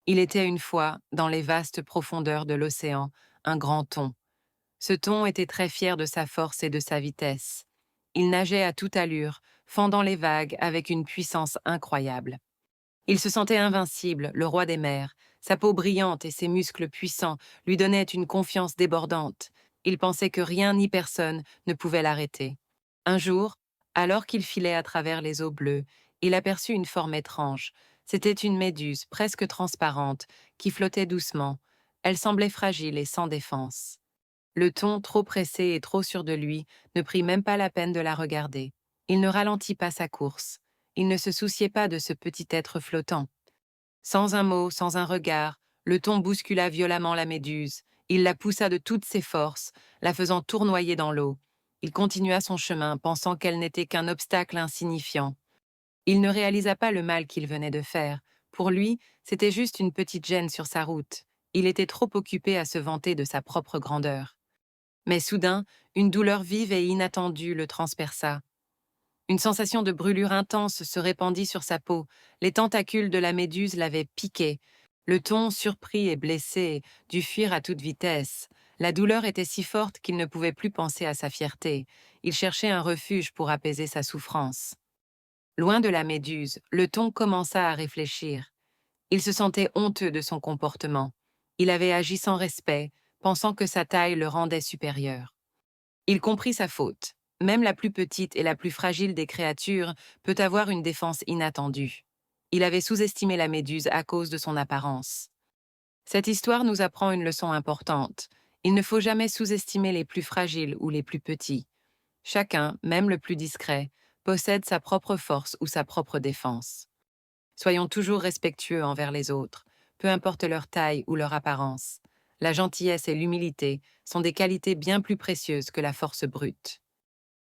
Il était une fois, dans les vastes profondeurs de l'océan, un grand thon. Ce thon était très fier de sa force et de sa vitesse. Il nageait à toute allure, fendant les vagues avec une puissance incroyable. Il se sentait invincible, le roi des mers. Sa peau brillante et ses muscles puissants lui donnaient une confiance débordante. Il pensait que rien ni personne ne pouvait l'arrêter. Un jour, alors qu'il filait à travers les eaux bleues, il aperçut une forme étrange. C'était une méduse presque transparente qui flottait doucement. Elle semblait fragile et sans défense. Le thon, trop pressé et trop sûr de lui, ne prit même pas la peine de la regarder. Il ne ralentit pas sa course. Il ne se souciait pas de ce petit être flottant. Sans un mot, sans un regard, le thon bouscula violemment la méduse. Il la poussa de toutes ses forces, la faisant tournoyer dans l'eau. Il continua son chemin, pensant qu'elle n'était qu'un obstacle insignifiant. Il ne réalisa pas le mal qu'il venait de faire. Pour lui, c'était juste une petite gêne sur sa route. Il était trop occupé à se vanter de sa propre grandeur. Mais soudain, une douleur vive et inattendue le transperça. Une sensation de brûlure intense se répandit sur sa peau. Les tentacules de la méduse l'avaient piqué. Le thon, surpris et blessé, dut fuir à toute vitesse. La douleur était si forte qu'il ne pouvait plus penser à sa fierté. Il cherchait un refuge pour apaiser sa souffrance. Loin de la méduse, le thon commença à réfléchir. Il se sentait honteux de son comportement. Il avait agi sans respect, pensant que sa taille le rendait supérieur. Il comprit sa faute. Même la plus petite et la plus fragile des créatures peut avoir une défense inattendue. Il avait sous-estimé la méduse à cause de son apparence. Cette histoire nous apprend une leçon importante. Il ne faut jamais sous-estimer les plus fragiles ou les plus petits. Chacun, même le plus discret, possède sa propre force ou sa propre défense. Soyons toujours respectueux envers les autres, peu importe leur taille ou leur apparence. La gentillesse et l'humilité sont des qualités bien plus précieuses que la force brute.